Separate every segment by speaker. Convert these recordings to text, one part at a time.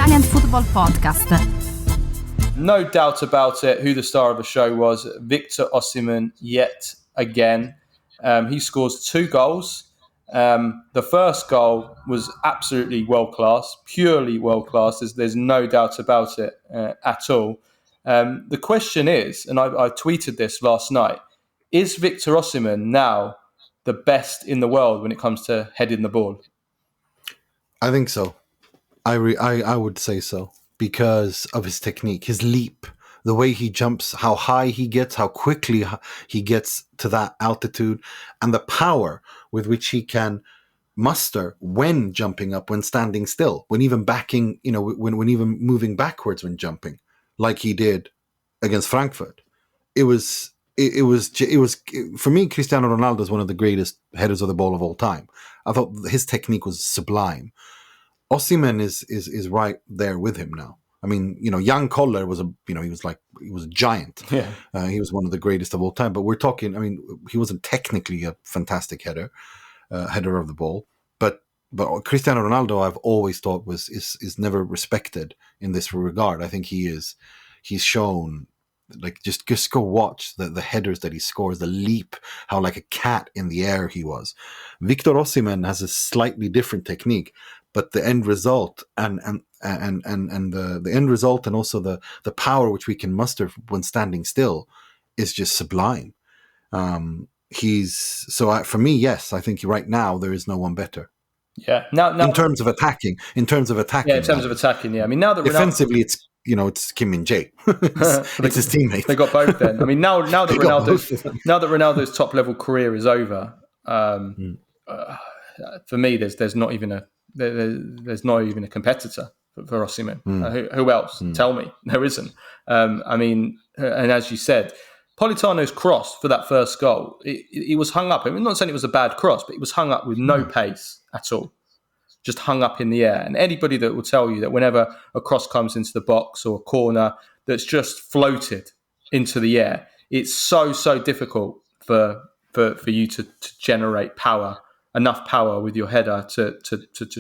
Speaker 1: Italian Football Podcast.
Speaker 2: No doubt about it, who the star of the show was, Victor Osimhen, yet again. He scores 2 goals. The first goal was absolutely world-class, purely world-class. There's no doubt about it at all. The question is, and I tweeted this last night, is Victor Osimhen now the best in the world when it comes to heading the ball?
Speaker 3: I think so. I would say so because of his technique, his leap, the way he jumps, how high he gets, how quickly he gets to that altitude, and the power with which he can muster when jumping up, when standing still, when even backing, when even moving backwards when jumping, like he did against Frankfurt. It was for me, Cristiano Ronaldo is one of the greatest headers of the ball of all time. I thought his technique was sublime. Osimhen is right there with him now. I mean, Jan Koller was he was a giant.
Speaker 2: Yeah.
Speaker 3: He was one of the greatest of all time. But we're talking, I mean, he wasn't technically a fantastic header of the ball. But Cristiano Ronaldo, I've always thought is never respected in this regard. I think he's shown, like, just go watch the headers that he scores, the leap, how like a cat in the air he was. Victor Osimhen has a slightly different technique, but the end result and the end result and also the power which we can muster when standing still is just sublime. For me, yes, I think right now there is no one better.
Speaker 2: Yeah. Now
Speaker 3: in terms of attacking.
Speaker 2: Yeah, in terms of attacking. Yeah. I mean, now that
Speaker 3: defensively, it's Kim Min-jae. it's his teammate.
Speaker 2: They got both. Then I mean, now that Ronaldo's top level career is over, for me, there's not even a competitor for Osimhen. Who else? Tell me. There isn't. I mean, and as you said, Politano's cross for that first goal, it was hung up. I mean, I'm not saying it was a bad cross, but it was hung up with no pace at all. Just hung up in the air. And anybody that will tell you that whenever a cross comes into the box or a corner that's just floated into the air, it's so difficult for you to generate enough power with your header to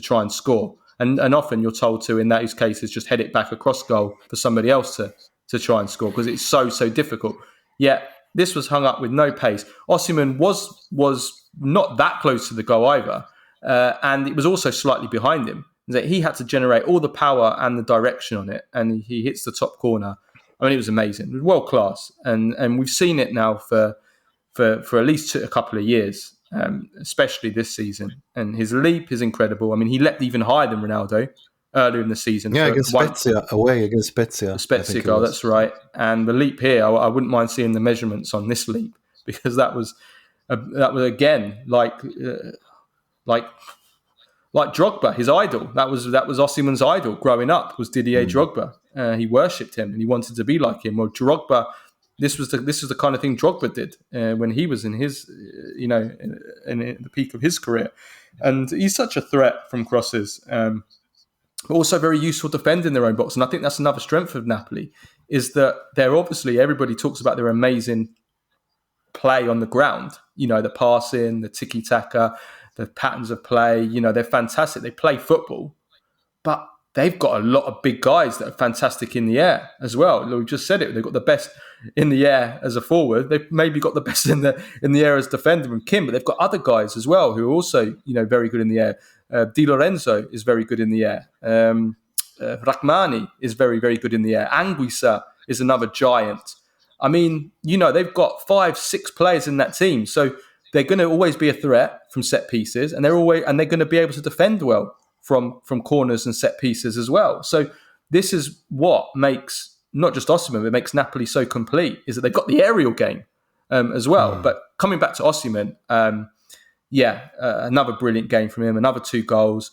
Speaker 2: try and score. And often you're told to, in those cases, just head it back across goal for somebody else to try and score because it's so difficult. Yet this was hung up with no pace. Osimhen was not that close to the goal either. And it was also slightly behind him. That he had to generate all the power and the direction on it. And he hits the top corner. I mean, it was amazing. It was world class. And we've seen it now for at least a couple of years. Especially this season, and his leap is incredible. I mean, he leapt even higher than Ronaldo earlier in the season.
Speaker 3: Yeah, against Spezia, away against Spezia.
Speaker 2: The Spezia goal, that's right. And the leap here, I wouldn't mind seeing the measurements on this leap because that was again like Drogba, his idol. That was Osimhen's idol growing up. Was Didier Drogba? He worshipped him and he wanted to be like him. Well, Drogba. This was the kind of thing Drogba did when he was in his, in the peak of his career, and he's such a threat from crosses. Also, very useful defending their own box, and I think that's another strength of Napoli is that they're obviously everybody talks about their amazing play on the ground. The passing, the tiki taka, the patterns of play. They're fantastic. They play football, but they've got a lot of big guys that are fantastic in the air as well. We just said it. They've got the best in the air as a forward. They've maybe got the best in the air as defender with Kim, but they've got other guys as well who are also, very good in the air. Di Lorenzo is very good in the air. Rachmani is very, very good in the air. Anguissa is another giant. I mean, they've got 5-6 players in that team. So they're going to always be a threat from set pieces and they're going to be able to defend well from corners and set pieces as well. So this is what makes not just Osimhen, but it makes Napoli so complete, is that they've got the aerial game as well. But coming back to Osimhen, another brilliant game from him, another 2 goals.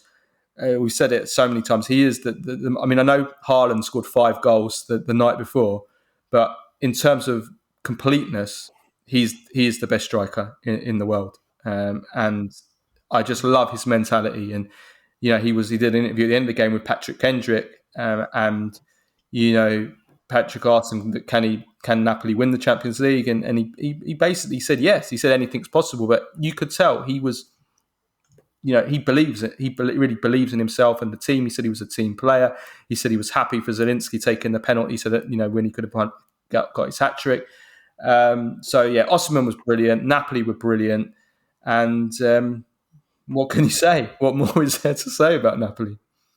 Speaker 2: We've said it so many times. He is I mean, I know Haaland scored 5 goals the night before, but in terms of completeness, he is the best striker in the world. And I just love his mentality. And he did an interview at the end of the game with Patrick Kendrick, and Patrick asked him that can Napoli win the Champions League, and he basically said yes. He said anything's possible, but you could tell he was he believes it. He really believes in himself and the team. He said he was a team player. He said he was happy for Zielinski taking the penalty, so that when he could have got his hat trick. Osimhen was brilliant. Napoli were brilliant, and what can you say? What more is there to say about Napoli?